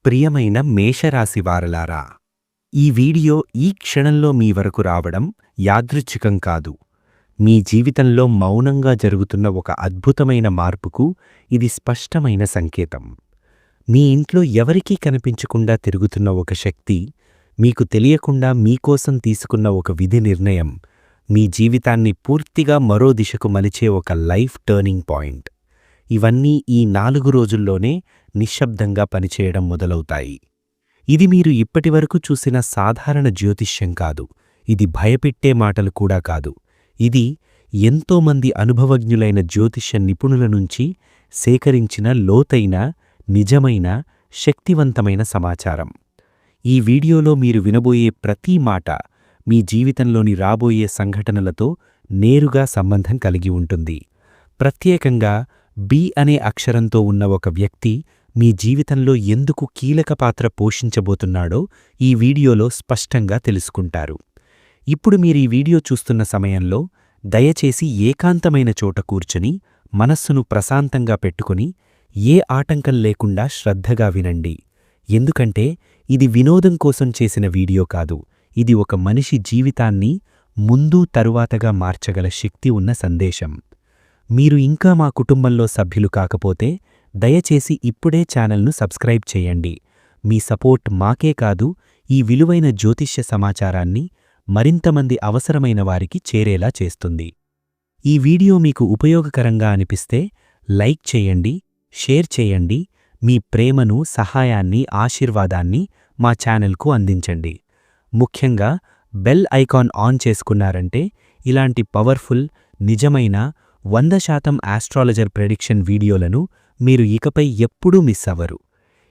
ప్రియమైన మేషరాశివారలారా, ఈ వీడియో ఈ క్షణంలో మీ వరకు రావడం యాదృచ్ఛికం కాదు. మీ జీవితంలో మౌనంగా జరుగుతున్న ఒక అద్భుతమైన మార్పుకు ఇది స్పష్టమైన సంకేతం. మీ ఇంట్లో ఎవరికీ కనిపించకుండా తిరుగుతున్న ఒక శక్తి, మీకు తెలియకుండా మీకోసం తీసుకున్న ఒక విధి నిర్ణయం, మీ జీవితాన్ని పూర్తిగా మరో దిశకు మలిచే ఒక లైఫ్ టర్నింగ్ పాయింట్. ఇవన్నీ ఈ 4 రోజుల్లోనే నిశ్శబ్దంగా పనిచేయడం మొదలవుతాయి. ఇది మీరు ఇప్పటివరకు చూసిన సాధారణ జ్యోతిష్యం కాదు. ఇది భయపెట్టే మాటలు కూడా కాదు. ఇది ఎంతోమంది అనుభవజ్ఞులైన జ్యోతిష్య నిపుణుల నుంచి సేకరించిన లోతైన, నిజమైన, శక్తివంతమైన సమాచారం. ఈ వీడియోలో మీరు వినబోయే ప్రతి మాట మీ జీవితంలోని రాబోయే సంఘటనలతో నేరుగా సంబంధం కలిగి ఉంటుంది. ప్రత్యేకంగా బి అనే అక్షరంతో ఉన్న ఒక వ్యక్తి మీ జీవితంలో ఎందుకు కీలక పాత్ర పోషించబోతున్నాడో ఈ వీడియోలో స్పష్టంగా తెలుసుకుంటారు. ఇప్పుడు మీరు ఈ వీడియో చూస్తున్న సమయంలో దయచేసి ఏకాంతమైన చోట కూర్చుని మనస్సును ప్రశాంతంగా పెట్టుకుని ఏ ఆటంకం లేకుండా శ్రద్ధగా వినండి. ఎందుకంటే ఇది వినోదం కోసం చేసిన వీడియో కాదు. ఇది ఒక మనిషి జీవితాన్ని ముందు తరువాతగా మార్చగల శక్తి ఉన్న సందేశం. మీరు ఇంకా మా కుటుంబంలో సభ్యులు కాకపోతే దయచేసి ఇప్పుడే ఛానల్ను సబ్స్క్రైబ్ చేయండి. మీ సపోర్ట్ మాకే కాదు, ఈ విలువైన జ్యోతిష్య సమాచారాన్ని మరింతమంది అవసరమైన వారికి చేరేలా చేస్తుంది. ఈ వీడియో మీకు ఉపయోగకరంగా అనిపిస్తే లైక్ చేయండి, షేర్ చేయండి. మీ ప్రేమను, సహాయాన్ని, ఆశీర్వాదాన్ని మా ఛానల్కు అందించండి. ముఖ్యంగా బెల్ ఐకాన్ ఆన్ చేసుకున్నారంటే ఇలాంటి పవర్ఫుల్, నిజమైన 100% ఆస్ట్రాలజర్ ప్రెడిక్షన్ వీడియోలను మీరు ఇకపై ఎప్పుడూ మిస్ అవ్వరు.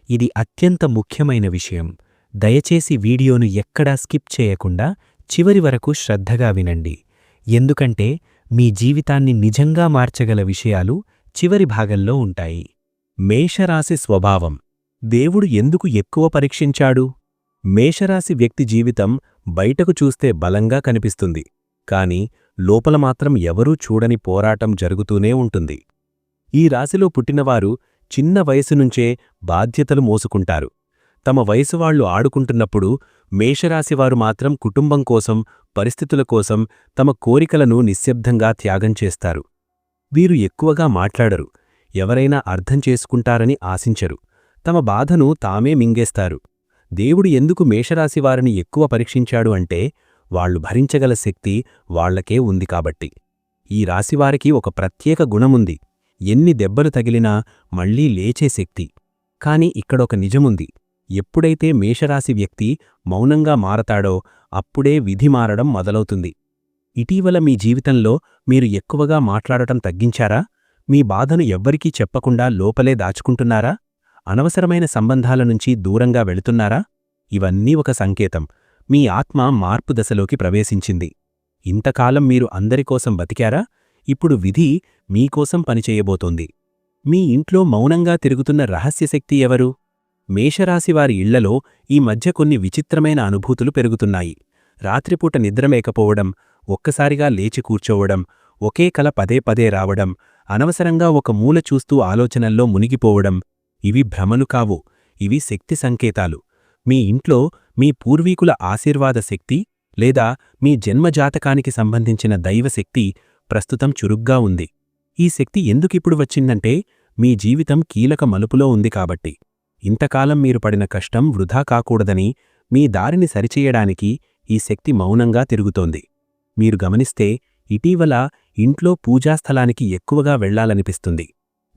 ఇది అత్యంత ముఖ్యమైన విషయం. దయచేసి వీడియోను ఎక్కడా స్కిప్ చేయకుండా చివరి వరకు శ్రద్ధగా వినండి. ఎందుకంటే మీ జీవితాన్ని నిజంగా మార్చగల విషయాలు చివరి భాగంలో ఉంటాయి. మేషరాశి స్వభావం. దేవుడు ఎందుకు ఎక్కువ పరీక్షించాడు? మేషరాశి వ్యక్తి జీవితం బయటకు చూస్తే బలంగా కనిపిస్తుంది. కాని లోపల మాత్రం ఎవరూ చూడని పోరాటం జరుగుతూనే ఉంటుంది. ఈ రాశిలో పుట్టినవారు చిన్న వయసు నుంచే బాధ్యతలు మోసుకుంటారు. తమ వయసువాళ్లు ఆడుకుంటున్నప్పుడు మేషరాశివారు మాత్రం కుటుంబం కోసం, పరిస్థితుల కోసం తమ కోరికలను నిశ్శబ్దంగా త్యాగం చేస్తారు. వీరు ఎక్కువగా మాట్లాడరు, ఎవరైనా అర్థం చేసుకుంటారని ఆశించరు. తమ బాధను తామే మింగేస్తారు. దేవుడు ఎందుకు మేషరాశివారిని ఎక్కువ పరీక్షించాడు అంటే వాళ్లు భరించగల శక్తి వాళ్లకే ఉంది కాబట్టి. ఈ రాశివారికి ఒక ప్రత్యేక గుణముంది. ఎన్ని దెబ్బలు తగిలినా మళ్లీ లేచే శక్తి. కాని ఇక్కడొక నిజముంది. ఎప్పుడైతే మేషరాశి వ్యక్తి మౌనంగా మారతాడో అప్పుడే విధి మారడం మొదలవుతుంది. ఇటీవల మీ జీవితంలో మీరు ఎక్కువగా మాట్లాడటం తగ్గించారా? మీ బాధను ఎవ్వరికీ చెప్పకుండా లోపలే దాచుకుంటున్నారా? అనవసరమైన సంబంధాల నుంచి దూరంగా వెళుతున్నారా? ఇవన్నీ ఒక సంకేతం. మీ ఆత్మ మార్పు దశలోకి ప్రవేశించింది. ఇంతకాలం మీరు అందరికోసం బతికారా? ఇప్పుడు విధి మీకోసం పనిచేయబోతోంది. మీ ఇంట్లో మౌనంగా తిరుగుతున్న రహస్యశక్తి ఎవరు? మేషరాశివారి ఇళ్లలో ఈ మధ్య కొన్ని విచిత్రమైన అనుభూతులు పెరుగుతున్నాయి. రాత్రిపూట నిద్రమేకపోవడం, ఒక్కసారిగా లేచి కూర్చోవడం, ఒకే కల పదే పదే రావడం, అనవసరంగా ఒక మూల చూస్తూ ఆలోచనల్లో మునిగిపోవడం. ఇవి భ్రమలు కావు, ఇవి శక్తి సంకేతాలు. మీ ఇంట్లో మీ పూర్వీకుల ఆశీర్వాద శక్తి లేదా మీ జన్మజాతకానికి సంబంధించిన దైవశక్తి ప్రస్తుతం చురుగ్గా ఉంది. ఈ శక్తి ఎందుకిప్పుడు వచ్చిందంటే మీ జీవితం కీలక మలుపులో ఉంది కాబట్టి. ఇంతకాలం మీరు పడిన కష్టం వృధా కాకూడదని, మీ దారిని సరిచేయడానికి ఈ శక్తి మౌనంగా తిరుగుతోంది. మీరు గమనిస్తే ఇటీవల ఇంట్లో పూజాస్థలానికి ఎక్కువగా వెళ్లాలనిపిస్తుంది.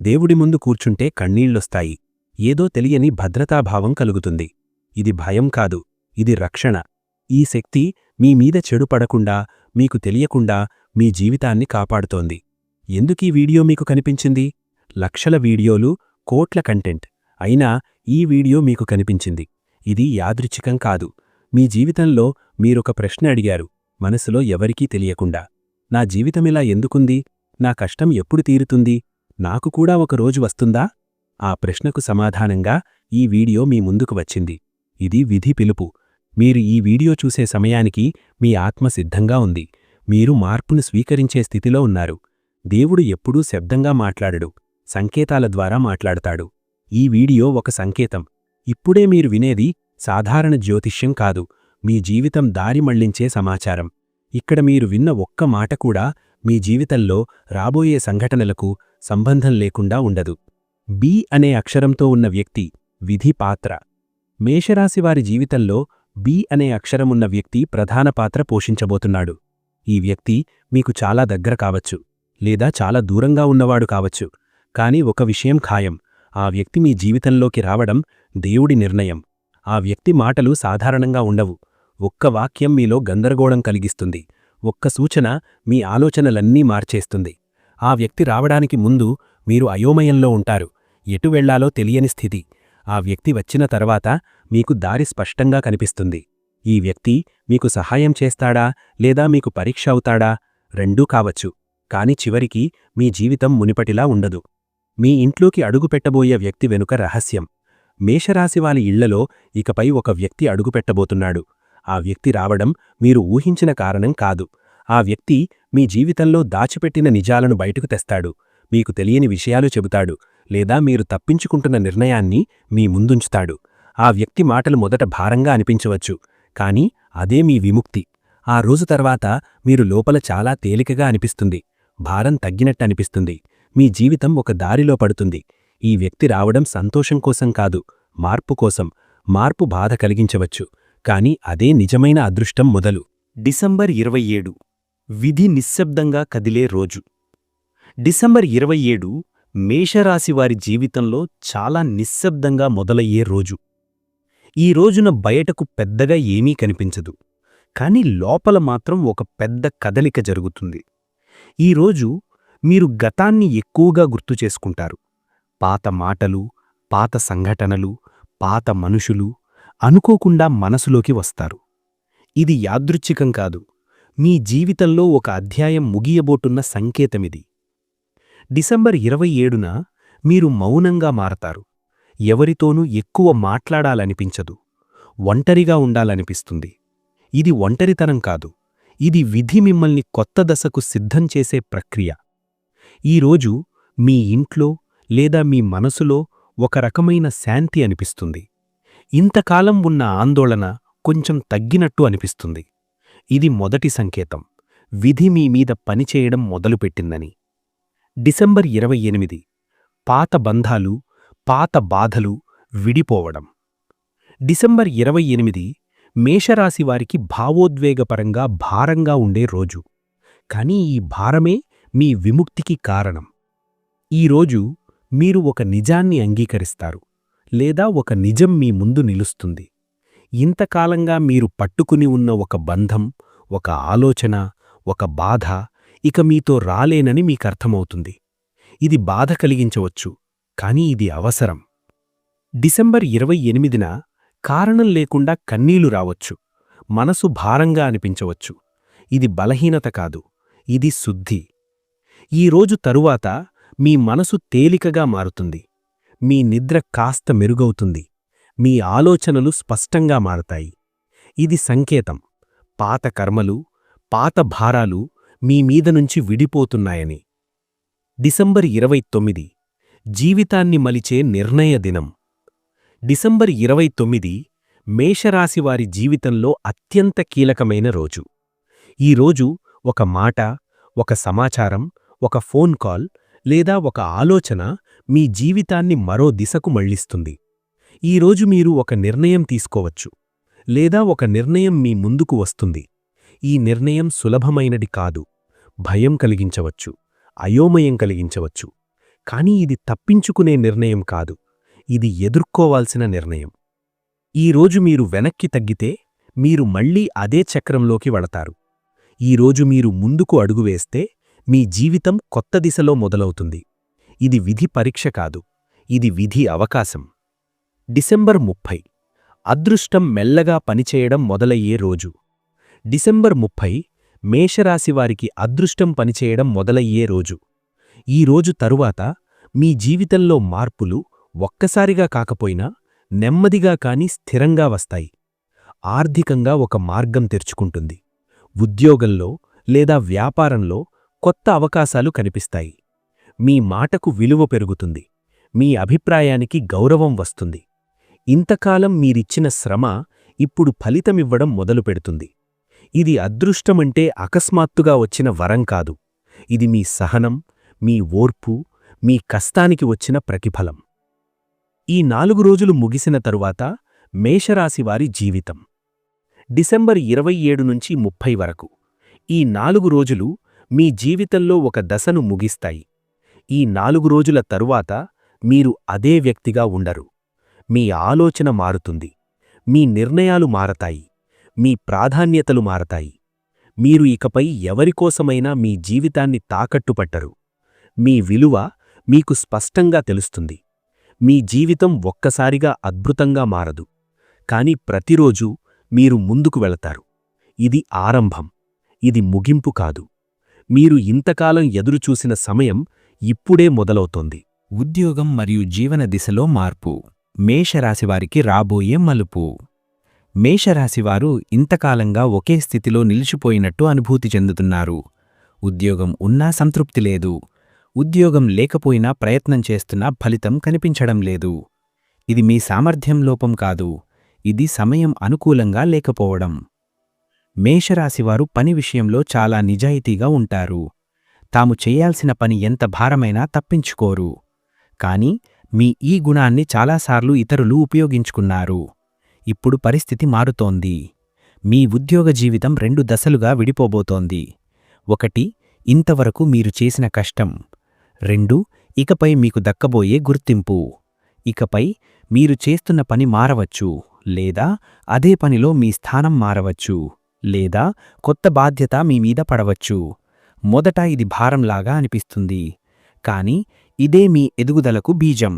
దేవుడి ముందు కూర్చుంటే కన్నీళ్లొస్తాయి. ఏదో తెలియని భద్రతాభావం కలుగుతుంది. ఇది భయం కాదు, ఇది రక్షణ. ఈ శక్తి మీ మీద చెడు పడకుండా, మీకు తెలియకుండా మీ జీవితాన్ని కాపాడుతోంది. ఎందుకీ వీడియో మీకు కనిపించింది? లక్షల వీడియోలు, కోట్ల కంటెంట్. అయినా ఈ వీడియో మీకు కనిపించింది. ఇది యాదృచ్ఛికం కాదు. మీ జీవితంలో మీరొక ప్రశ్న అడిగారు, మనసులో ఎవరికీ తెలియకుండా. నా జీవితమిలా ఎందుకుంది? నా కష్టం ఎప్పుడు తీరుతుంది? నాకు కూడా ఒక రోజు వస్తుందా? ఆ ప్రశ్నకు సమాధానంగా ఈ వీడియో మీ ముందుకు వచ్చింది. ఇది విధి పిలుపు. మీరు ఈ వీడియో చూసే సమయానికి మీ ఆత్మ సిద్ధంగా ఉంది. మీరు మార్పును స్వీకరించే స్థితిలో ఉన్నారు. దేవుడు ఎప్పుడూ శబ్దంగా మాట్లాడడు, సంకేతాల ద్వారా మాట్లాడతాడు. ఈ వీడియో ఒక సంకేతం. ఇప్పుడే మీరు వినేది సాధారణ జ్యోతిష్యం కాదు, మీ జీవితం దారి మళ్లించే సమాచారం. ఇక్కడ మీరు విన్న ఒక్క మాట కూడా మీ జీవితంలో రాబోయే సంఘటనలకు సంబంధం లేకుండా ఉండదు. బి అనే అక్షరంతో ఉన్న వ్యక్తి విధి పాత్ర. మేషరాశివారి జీవితంలో బి అనే అక్షరమున్న వ్యక్తి ప్రధాన పాత్ర పోషించబోతున్నాడు. ఈ వ్యక్తి మీకు చాలా దగ్గర కావచ్చు, లేదా చాలా దూరంగా ఉన్నవాడు కావచ్చు. కాని ఒక విషయం ఖాయం, ఆ వ్యక్తి మీ జీవితంలోకి రావడం దేవుడి నిర్ణయం. ఆ వ్యక్తి మాటలు సాధారణంగా ఉండవు. ఒక్క వాక్యం మీలో గందరగోళం కలిగిస్తుంది, ఒక్క సూచన మీ ఆలోచనలన్నీ మార్చేస్తుంది. ఆ వ్యక్తి రావడానికి ముందు మీరు అయోమయంలో ఉంటారు, ఎటు వెళ్లాలో తెలియని స్థితి. ఆ వ్యక్తి వచ్చిన తర్వాత మీకు దారి స్పష్టంగా కనిపిస్తుంది. ఈ వ్యక్తి మీకు సహాయం చేస్తాడా లేదా మీకు పరీక్ష అవుతాడా? రెండూ కావచ్చు. కాని చివరికి మీ జీవితం మునిపటిలా ఉండదు. మీ ఇంట్లోకి అడుగుపెట్టబోయే వ్యక్తి వెనుక రహస్యం. మేషరాశివారి ఇళ్లలో ఇకపై ఒక వ్యక్తి అడుగుపెట్టబోతున్నాడు. ఆ వ్యక్తి రావడం మీరు ఊహించిన కారణం కాదు. ఆ వ్యక్తి మీ జీవితంలో దాచిపెట్టిన నిజాలను బయటకు తెస్తాడు, మీకు తెలియని విషయాలు చెబుతాడు, లేదా మీరు తప్పించుకుంటున్న నిర్ణయాన్ని మీ ముందుంచుతాడు. ఆ వ్యక్తి మాటలు మొదట భారంగా అనిపించవచ్చు, కాని అదే మీ విముక్తి. ఆ రోజు తర్వాత మీరు లోపల చాలా తేలికగా అనిపిస్తుంది, భారం తగ్గినట్టనిపిస్తుంది, మీ జీవితం ఒక దారిలో పడుతుంది. ఈ వ్యక్తి రావడం సంతోషం కోసం కాదు, మార్పు కోసం. మార్పు బాధ కలిగించవచ్చు, కాని అదే నిజమైన అదృష్టం మొదలు. డిసెంబర్ 27 విధి నిశ్శబ్దంగా కదిలే రోజు. డిసెంబర్ 27 మేషరాశివారి జీవితంలో చాలా నిశ్శబ్దంగా మొదలయ్యే రోజు. ఈ రోజున బయటకు పెద్దగా ఏమీ కనిపించదు, కాని లోపల మాత్రం ఒక పెద్ద కదలిక జరుగుతుంది. ఈరోజు మీరు గతాన్ని ఎక్కువగా గుర్తుచేసుకుంటారు. పాత మాటలు, పాత సంఘటనలు, పాత మనుషులు అనుకోకుండా మనసులోకి వస్తారు. ఇది యాదృచ్ఛికం కాదు, మీ జీవితంలో ఒక అధ్యాయం ముగియబోతున్న సంకేతమిది. డిసెంబర్ 27న మీరు మౌనంగా మారతారు. ఎవరితోనూ ఎక్కువ మాట్లాడాలనిపించదు, ఒంటరిగా ఉండాలనిపిస్తుంది. ఇది ఒంటరితనం కాదు, ఇది విధి మిమ్మల్ని కొత్త దశకు సిద్ధం చేసే ప్రక్రియ. ఈరోజు మీ ఇంట్లో లేదా మీ మనసులో ఒక రకమైన శాంతి అనిపిస్తుంది. ఇంతకాలం ఉన్న ఆందోళన కొంచెం తగ్గినట్టు అనిపిస్తుంది. ఇది మొదటి సంకేతం, విధి మీ మీద పనిచేయడం మొదలుపెట్టిందని. డిసెంబర్ 28 పాత బంధాలు, పాత బాధలు విడిపోవడం. డిసెంబర్ 28 మేషరాశివారికి భావోద్వేగపరంగా భారంగా ఉండే రోజు. కానీ ఈ భారమే మీ విముక్తికి కారణం. ఈరోజు మీరు ఒక నిజాన్ని అంగీకరిస్తారు, లేదా ఒక నిజం మీ ముందు నిలుస్తుంది. ఇంతకాలంగా మీరు పట్టుకుని ఉన్న ఒక బంధం, ఒక ఆలోచన, ఒక బాధ ఇక మీతో రాలేనని మీకర్థమవుతుంది. ఇది బాధ కలిగించవచ్చు, కానీ ఇది అవసరం. డిసెంబర్ 28న కారణం లేకుండా కన్నీళ్లు రావచ్చు, మనసు భారంగా అనిపించవచ్చు. ఇది బలహీనత కాదు, ఇది శుద్ధి. ఈరోజు తరువాత మీ మనసు తేలికగా మారుతుంది, మీ నిద్ర కాస్త మెరుగవుతుంది, మీ ఆలోచనలు స్పష్టంగా మారతాయి. ఇది సంకేతం, పాత కర్మలు, పాత భారాలు మీ మీద నుంచి విడిపోతున్నాయని. డిసెంబర్ 29 జీవితాన్ని మలిచే నిర్ణయ దినం. డిసెంబర్ 29 మేషరాశివారి జీవితంలో అత్యంత కీలకమైన రోజు. ఈ రోజు ఒక మాట, ఒక సమాచారం, ఒక ఫోన్ కాల్ లేదా ఒక ఆలోచన మీ జీవితాన్ని మరో దిశకు మళ్లిస్తుంది. ఈరోజు మీరు ఒక నిర్ణయం తీసుకోవచ్చు, లేదా ఒక నిర్ణయం మీ ముందుకు వస్తుంది. ఈ నిర్ణయం సులభమైనది కాదు, భయం కలిగించవచ్చు, అయోమయం కలిగించవచ్చు. కానీ ఇది తప్పించుకునే నిర్ణయం కాదు, ఇది ఎదుర్కోవాల్సిన నిర్ణయం. ఈరోజు మీరు వెనక్కి తగ్గితే మీరు మళ్లీ అదే చక్రంలోకి వడతారు. ఈరోజు మీరు ముందుకు అడుగువేస్తే మీ జీవితం కొత్త దిశలో మొదలవుతుంది. ఇది విధి పరీక్ష కాదు, ఇది విధి అవకాశం. డిసెంబర్ 30 అదృష్టం మెల్లగా పనిచేయడం మొదలయ్యే రోజు. డిసెంబర్ 30 మేషరాశివారికి అదృష్టం పనిచేయడం మొదలయ్యే రోజు. ఈ రోజు తరువాత మీ జీవితంలో మార్పులు ఒక్కసారిగా కాకపోయినా నెమ్మదిగా కాని స్థిరంగా వస్తాయి. ఆర్థికంగా ఒక మార్గం తెరుచుకుంటుంది. ఉద్యోగంలో లేదా వ్యాపారంలో కొత్త అవకాశాలు కనిపిస్తాయి. మీ మాటకు విలువ పెరుగుతుంది, మీ అభిప్రాయానికి గౌరవం వస్తుంది. ఇంతకాలం మీరిచ్చిన శ్రమ ఇప్పుడు ఫలితమివ్వడం మొదలుపెడుతుంది. ఇది అదృష్టమంటే అకస్మాత్తుగా వచ్చిన వరం కాదు. ఇది మీ సహనం, మీ ఓర్పు, మీ కష్టానికి వచ్చిన ప్రతిఫలం. ఈ 4 రోజులు ముగిసిన తరువాత మేషరాశివారి జీవితం. డిసెంబర్ 27 నుంచి 30 వరకు ఈ 4 రోజులు మీ జీవితంలో ఒక దశను ముగిస్తాయి. ఈ 4 రోజుల తరువాత మీరు అదే వ్యక్తిగా ఉండరు. మీ ఆలోచన మారుతుంది. మీ నిర్ణయాలు మారతాయి. మీ ప్రాధాన్యతలు మారతాయి. మీరు ఇకపై ఎవరికోసమైనా మీ జీవితాన్ని తాకట్టుపట్టరు. మీ విలువ మీకు స్పష్టంగా తెలుస్తుంది. మీ జీవితం ఒక్కసారిగా అద్భుతంగా మారదు. కాని ప్రతిరోజూ మీరు ముందుకు వెళతారు. ఇది ఆరంభం. ఇది ముగింపు కాదు. మీరు ఇంతకాలం ఎదురుచూసిన సమయం ఇప్పుడే మొదలవుతోంది. ఉద్యోగం మరియు జీవన దిశలో మార్పు. మేషరాశివారికి రాబోయే మలుపు. మేషరాశివారు ఇంతకాలంగా ఒకే స్థితిలో నిలిచిపోయినట్టు అనుభూతి చెందుతున్నారు. ఉద్యోగం ఉన్నా సంతృప్తి లేదు. ఉద్యోగం లేకపోయినా ప్రయత్నం చేస్తున్నా ఫలితం కనిపించడం లేదు. ఇది మీ సామర్థ్యం లోపం కాదు. ఇది సమయం అనుకూలంగా లేకపోవడం. మేషరాశివారు పని విషయంలో చాలా నిజాయితీగా ఉంటారు. తాము చేయాల్సిన పని ఎంత భారమైనా తప్పించుకోరు. కాని మీ ఈ గుణాన్ని చాలాసార్లు ఇతరులు ఉపయోగించుకున్నారు. ఇప్పుడు పరిస్థితి మారుతోంది. మీ ఉద్యోగ జీవితం 2 దశలుగా విడిపోబోతోంది. 1 ఇంతవరకు మీరు చేసిన కష్టం. 2 ఇకపై మీకు దక్కబోయే గుర్తింపు. ఇకపై మీరు చేస్తున్న పని మారవచ్చు, లేదా అదే పనిలో మీ స్థానం మారవచ్చు, లేదా కొత్త బాధ్యత మీ మీద పడవచ్చు. మొదట ఇది భారంలాగా అనిపిస్తుంది. కాని ఇదే మీ ఎదుగుదలకు బీజం.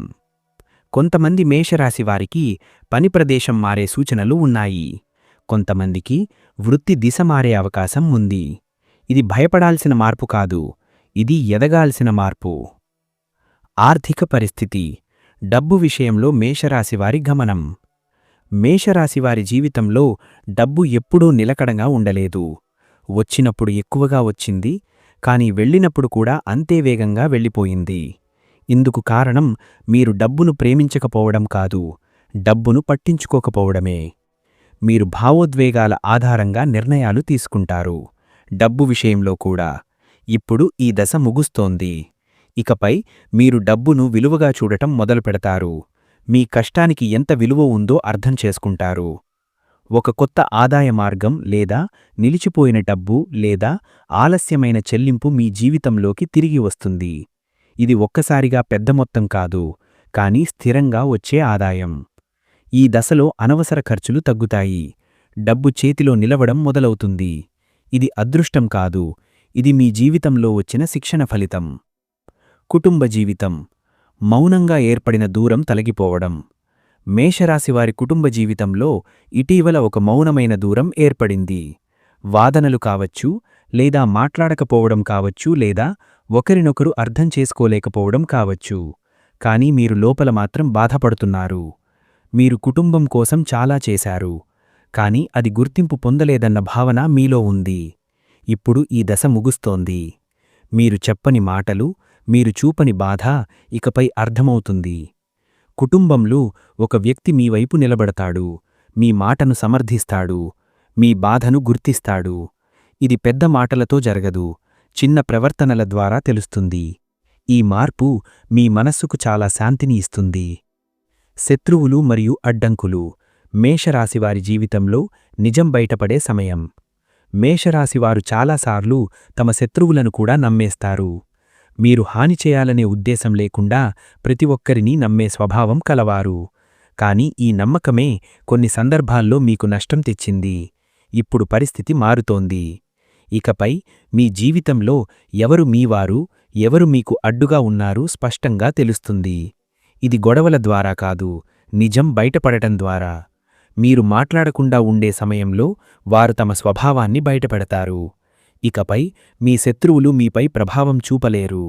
కొంతమంది మేషరాశివారికి పని ప్రదేశం మారే సూచనలు ఉన్నాయి. కొంతమందికి వృత్తి దిశ మారే అవకాశం ఉంది. ఇది భయపడాల్సిన మార్పు కాదు. ఇది ఎదగాల్సిన మార్పు. ఆర్థిక పరిస్థితి. డబ్బు విషయంలో మేషరాశివారి గమనం. మేషరాశివారి జీవితంలో డబ్బు ఎప్పుడూ నిలకడగా ఉండలేదు. వచ్చినప్పుడు ఎక్కువగా వచ్చింది, కాని వెళ్ళినప్పుడు కూడా అంతే వేగంగా వెళ్ళిపోయింది. ఇందుకు కారణం మీరు డబ్బును ప్రేమించకపోవడం కాదు, డబ్బును పట్టించుకోకపోవడమే. మీరు భావోద్వేగాల ఆధారంగా నిర్ణయాలు తీసుకుంటారు. డబ్బు విషయంలో కూడా. ఇప్పుడు ఈ దశ ముగుస్తోంది. ఇకపై మీరు డబ్బును విలువగా చూడటం మొదలుపెడతారు. మీ కష్టానికి ఎంత విలువ ఉందో అర్థం చేసుకుంటారు. ఒక కొత్త ఆదాయ మార్గం లేదా నిలిచిపోయిన డబ్బు లేదా ఆలస్యమైన చెల్లింపు మీ జీవితంలోకి తిరిగి వస్తుంది. ఇది ఒక్కసారిగా పెద్ద మొత్తం కాదు, కానీ స్థిరంగా వచ్చే ఆదాయం. ఈ దశలో అనవసర ఖర్చులు తగ్గుతాయి. డబ్బు చేతిలో నిలవడం మొదలవుతుంది. ఇది అదృష్టం కాదు, ఇది మీ జీవితంలో వచ్చిన శిక్షణ ఫలితం. కుటుంబ జీవితం. మౌనంగా ఏర్పడిన దూరం తొలగిపోవడం. మేషరాశివారి కుటుంబ జీవితంలో ఇటీవల ఒక మౌనమైన దూరం ఏర్పడింది. వాదనలు కావచ్చు, లేదా మాట్లాడకపోవడం కావచ్చు, లేదా ఒకరినొకరు అర్థం చేసుకోలేకపోవడం కావచ్చు. కానీ మీరు లోపల మాత్రం బాధపడుతున్నారు. మీరు కుటుంబం కోసం చాలా చేశారు, కాని అది గుర్తింపు పొందలేదన్న భావన మీలో ఉంది. ఇప్పుడు ఈ దశ ముగుస్తోంది. మీరు చెప్పని మాటలు, మీరు చూపని బాధ ఇకపై అర్థమవుతుంది. కుటుంబంలో ఒక వ్యక్తి మీ వైపు నిలబడతాడు, మీ మాటను సమర్థిస్తాడు, మీ బాధను గుర్తిస్తాడు. ఇది పెద్ద మాటలతో జరగదు, చిన్న ప్రవర్తనల ద్వారా తెలుస్తుంది. ఈ మార్పు మీ మనస్సుకు చాలా శాంతిని ఇస్తుంది. శత్రువులు మరియు అడ్డంకులు. మేషరాశివారి జీవితంలో నిజం బయటపడే సమయం. మేషరాశివారు చాలాసార్లు తమ శత్రువులను కూడా నమ్మేస్తారు. మీరు హాని చేయాలనే ఉద్దేశం లేకుండా ప్రతి ఒక్కరినీ నమ్మే స్వభావం కలవారు. కాని ఈ నమ్మకమే కొన్ని సందర్భాల్లో మీకు నష్టం తెచ్చింది. ఇప్పుడు పరిస్థితి మారుతోంది. ఇకపై మీ జీవితంలో ఎవరు మీవారు, ఎవరు మీకు అడ్డుగా ఉన్నారు స్పష్టంగా తెలుస్తుంది. ఇది గొడవల ద్వారా కాదు, నిజం బయటపడటం ద్వారా. మీరు మాట్లాడకుండా ఉండే సమయంలో వారు తమ స్వభావాన్ని బయటపెడతారు. ఇకపై మీ శత్రువులు మీపై ప్రభావం చూపలేరు,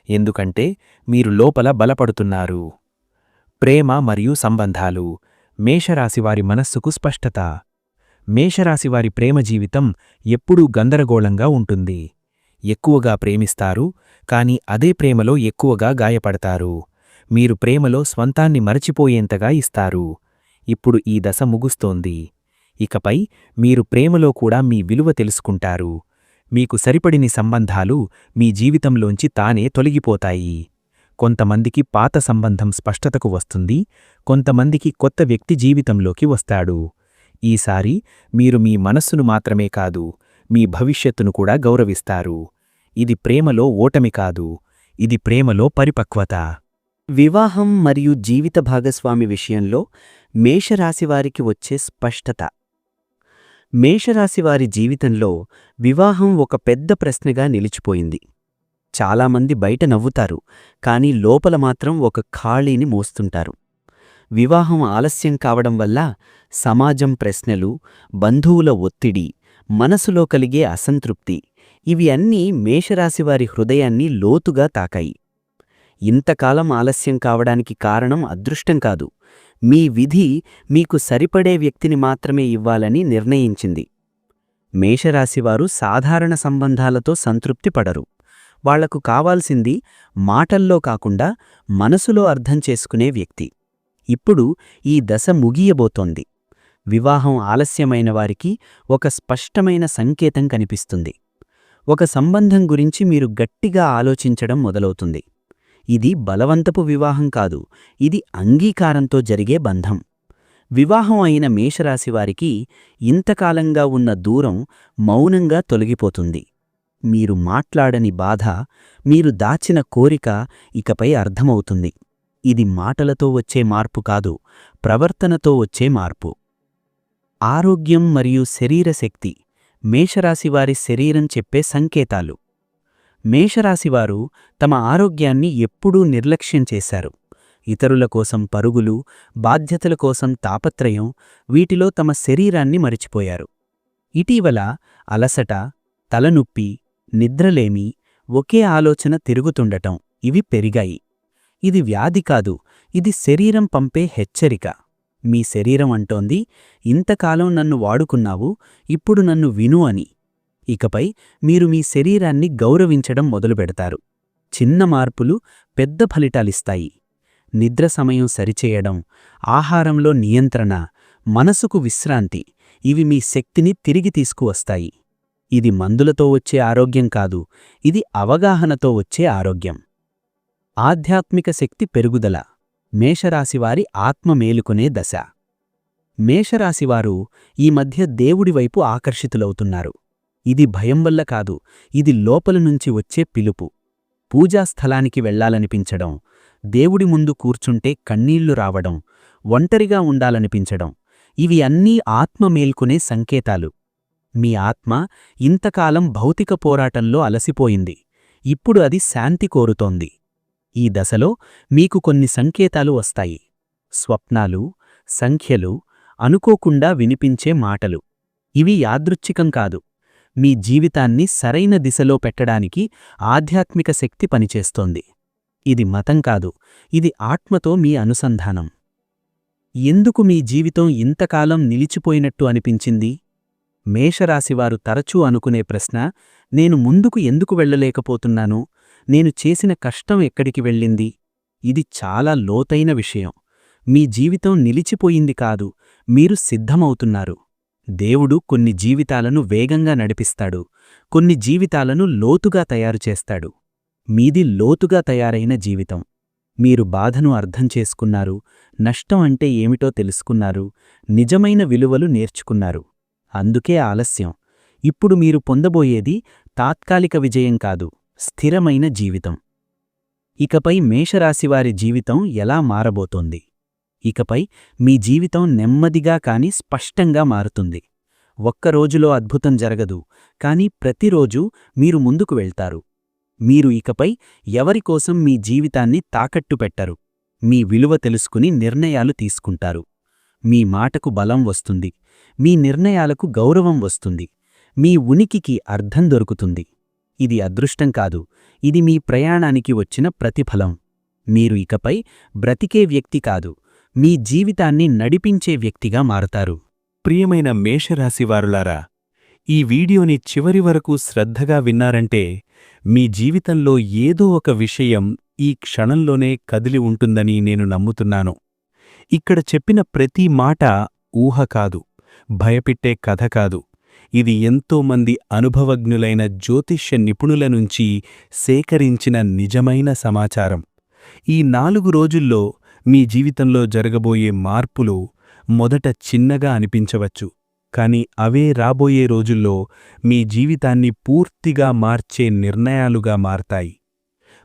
ఎందుకంటే మీరు లోపల బలపడుతున్నారు. ప్రేమ మరియు సంబంధాలు. మేషరాశివారి మనస్సుకు స్పష్టత. మేషరాశివారి ప్రేమ జీవితం ఎప్పుడూ గందరగోళంగా ఉంటుంది. ఎక్కువగా ప్రేమిస్తారు, కాని అదే ప్రేమలో ఎక్కువగా గాయపడతారు. మీరు ప్రేమలో స్వంతాన్ని మరచిపోయేంతగా ఇస్తారు. ఇప్పుడు ఈ దశ ముగుస్తోంది. ఇకపై మీరు ప్రేమలో కూడా మీ విలువ తెలుసుకుంటారు. మీకు సరిపడిని సంబంధాలు మీ జీవితంలోంచి తానే తొలగిపోతాయి. కొంతమందికి పాత సంబంధం స్పష్టతకు వస్తుంది, కొంతమందికి కొత్త వ్యక్తి జీవితంలోకి వస్తాడు. ఈసారి మీరు మీ మనస్సును మాత్రమే కాదు, మీ భవిష్యత్తును కూడా గౌరవిస్తారు. ఇది ప్రేమలో ఓటమి కాదు, ఇది ప్రేమలో పరిపక్వత. వివాహం మరియు జీవిత భాగస్వామి విషయంలో మేషరాశివారికి వచ్చే స్పష్టత. మేషరాశివారి జీవితంలో వివాహం ఒక పెద్ద ప్రశ్నగా నిలిచిపోయింది. చాలామంది బయట నవ్వుతారు, కానీ లోపల మాత్రం ఒక ఖాళీని మోస్తుంటారు. వివాహం ఆలస్యం కావడం వల్ల సమాజం ప్రశ్నలు, బంధువుల ఒత్తిడి, మనసులో కలిగే అసంతృప్తి ఇవి అన్నీ మేషరాశివారి హృదయాన్ని లోతుగా తాకాయి. ఇంతకాలం ఆలస్యం కావడానికి కారణం అదృష్టం కాదు, మీ విధి మీకు సరిపడే వ్యక్తిని మాత్రమే ఇవ్వాలని నిర్ణయించింది. మేషరాశివారు సాధారణ సంబంధాలతో సంతృప్తి పడరు. వాళ్లకు కావాల్సింది మాటల్లో కాకుండా మనసులో అర్థం చేసుకునే వ్యక్తి. ఇప్పుడు ఈ దశ ముగియబోతోంది. వివాహం ఆలస్యమైన వారికి ఒక స్పష్టమైన సంకేతం కనిపిస్తుంది. ఒక సంబంధం గురించి మీరు గట్టిగా ఆలోచించడం మొదలవుతుంది. ఇది బలవంతపు వివాహం కాదు, ఇది అంగీకారంతో జరిగే బంధం. వివాహం అయిన మేషరాశివారికి ఇంతకాలంగా ఉన్న దూరం మౌనంగా తొలగిపోతుంది. మీరు మాట్లాడని బాధ, మీరు దాచిన కోరిక ఇకపై అర్థమవుతుంది. ఇది మాటలతో వచ్చే మార్పు కాదు, ప్రవర్తనతో వచ్చే మార్పు. ఆరోగ్యం మరియు శరీరశక్తి మేషరాశివారి శరీరం చెప్పే సంకేతాలు. మేషరాశివారు తమ ఆరోగ్యాన్ని ఎప్పుడూ నిర్లక్ష్యం చేశారు. ఇతరుల కోసం పరుగులు, బాధ్యతల కోసం తాపత్రయం, వీటిలో తమ శరీరాన్ని మరిచిపోయారు. ఇటీవల అలసట, తలనొప్పి, నిద్రలేమి, ఒకే ఆలోచన తిరుగుతుండటం ఇవి పెరిగాయి. ఇది వ్యాధి కాదు, ఇది శరీరం పంపే హెచ్చరిక. మీ శరీరం అంటోంది, ఇంతకాలం నన్ను వాడుకున్నావు, ఇప్పుడు నన్ను విను అని. ఇకపై మీరు మీ శరీరాన్ని గౌరవించడం మొదలుపెడతారు. చిన్న మార్పులు పెద్ద ఫలితాలిస్తాయి. నిద్ర సమయం సరిచేయడం, ఆహారంలో నియంత్రణ, మనసుకు విశ్రాంతి ఇవి మీ శక్తిని తిరిగి తీసుకువస్తాయి. ఇది మందులతో వచ్చే ఆరోగ్యం కాదు, ఇది అవగాహనతో వచ్చే ఆరోగ్యం. ఆధ్యాత్మిక శక్తి పెరుగుదల మేషరాశివారి ఆత్మ మేలుకొనే దశ. మేషరాశివారు ఈ మధ్య దేవుడివైపు ఆకర్షితులవుతున్నారు. ఇది భయం వల్ల కాదు, ఇది లోపల నుంచి వచ్చే పిలుపు. పూజాస్థలానికి వెళ్లాలనిపించడం, దేవుడి ముందు కూర్చుంటే కన్నీళ్లు రావడం, ఒంటరిగా ఉండాలనిపించడం ఇవి అన్నీ ఆత్మ మేల్కొనే సంకేతాలు. మీ ఆత్మ ఇంతకాలం భౌతిక పోరాటంలో అలసిపోయింది, ఇప్పుడు అది శాంతి కోరుతోంది. ఈ దశలో మీకు కొన్ని సంకేతాలు వస్తాయి. స్వప్నాలు, సంఖ్యలు, అనుకోకుండా వినిపించే మాటలు. ఇవి యాదృచ్ఛికం కాదు, మీ జీవితాన్ని సరైన దిశలో పెట్టడానికి ఆధ్యాత్మిక శక్తి పనిచేస్తోంది. ఇది మతం కాదు, ఇది ఆత్మతో మీ అనుసంధానం. ఎందుకు మీ జీవితం ఇంతకాలం నిలిచిపోయినట్టు అనిపించింది? మేషరాశివారు తరచూ అనుకునే ప్రశ్న, నేను ముందుకు ఎందుకు వెళ్ళలేకపోతున్నాను, నేను చేసిన కష్టం ఎక్కడికి వెళ్ళింది? ఇది చాలా లోతైన విషయం. మీ జీవితం నిలిచిపోయింది కాదు, మీరు సిద్ధమవుతున్నారు. దేవుడు కొన్ని జీవితాలను వేగంగా నడిపిస్తాడు, కొన్ని జీవితాలను లోతుగా తయారుచేస్తాడు. మీది లోతుగా తయారైన జీవితం. మీరు బాధను అర్థం చేసుకున్నారు, నష్టం అంటే ఏమిటో తెలుసుకున్నారు, నిజమైన విలువలు నేర్చుకున్నారు. అందుకే ఆలస్యం. ఇప్పుడు మీరు పొందబోయేది తాత్కాలిక విజయం కాదు, స్థిరమైన జీవితం. ఇకపై మేషరాశివారి జీవితం ఎలా మారబోతోంది? ఇకపై మీ జీవితం నెమ్మదిగా కాని స్పష్టంగా మారుతుంది. ఒక్కరోజులో అద్భుతం జరగదు, కాని ప్రతిరోజూ మీరు ముందుకు వెళ్తారు. మీరు ఇకపై ఎవరికోసం మీ జీవితాన్ని తాకట్టు పెట్టరు. మీ విలువ తెలుసుకుని నిర్ణయాలు తీసుకుంటారు. మీ మాటకు బలం వస్తుంది, మీ నిర్ణయాలకు గౌరవం వస్తుంది, మీ ఉనికికి అర్థం దొరుకుతుంది. ఇది అదృష్టం కాదు, ఇది మీ ప్రయాణానికి వచ్చిన ప్రతిఫలం. మీరు ఇకపై బ్రతికే వ్యక్తి కాదు, మీ జీవితాన్ని నడిపించే వ్యక్తిగా మారతారు. ప్రియమైన మేషరాశివారులారా, ఈ వీడియోని చివరి వరకు శ్రద్ధగా విన్నారంటే మీ జీవితంలో ఏదో ఒక విషయం ఈ క్షణంలోనే కదిలి ఉంటుందని నేను నమ్ముతున్నాను. ఇక్కడ చెప్పిన ప్రతి మాట ఊహ కాదు, భయపెట్టే కథ కాదు. ఇది ఎంతోమంది అనుభవజ్ఞులైన జ్యోతిష్య నిపుణుల నుంచి సేకరించిన నిజమైన సమాచారం. ఈ 4 రోజుల్లో మీ జీవితంలో జరగబోయే మార్పులు మొదట చిన్నగా అనిపించవచ్చు, కాని అవే రాబోయే రోజుల్లో మీ జీవితాన్ని పూర్తిగా మార్చే నిర్ణయాలుగా మారతాయి.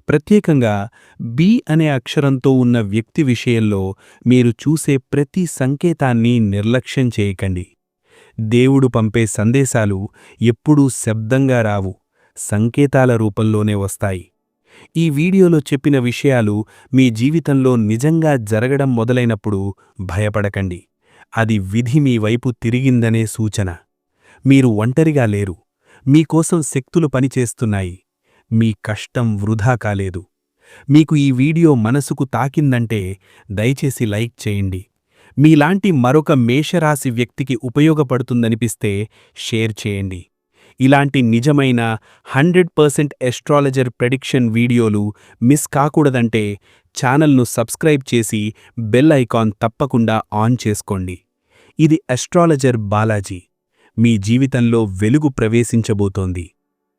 ప్రత్యేకంగా బి అనే అక్షరంతో ఉన్న వ్యక్తి విషయంలో మీరు చూసే ప్రతి సంకేతాన్ని నిర్లక్ష్యం చేయకండి. దేవుడు పంపే సందేశాలు ఎప్పుడూ శబ్దంగా రావు, సంకేతాల రూపంలోనే వస్తాయి. ఈ వీడియోలో చెప్పిన విషయాలు మీ జీవితంలో నిజంగా జరగడం మొదలైనప్పుడు భయపడకండి. అది విధి మీ వైపు తిరిగిందనే సూచన. మీరు ఒంటరిగా లేరు, మీకోసం శక్తులు పనిచేస్తున్నాయి. మీ కష్టం వృధా కాలేదు. మీకు ఈ వీడియో మనసుకు తాకిందంటే దయచేసి లైక్ చేయండి. మీలాంటి మరొక మేషరాశి వ్యక్తికి ఉపయోగపడుతుందనిపిస్తే షేర్ చేయండి. ఇలాంటి నిజమైన 100% ఎస్ట్రాలజర్ ప్రెడిక్షన్ వీడియోలు మిస్ కాకూడదంటే ఛానల్ను సబ్స్క్రైబ్ చేసి బెల్ ఐకాన్ తప్పకుండా ఆన్ చేసుకోండి. ఇది ఎస్ట్రాలజర్ బాలాజీ. మీ జీవితంలో వెలుగు ప్రవేశించబోతోంది.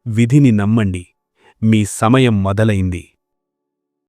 విధిని నమ్మండి. మీ సమయం మొదలైంది.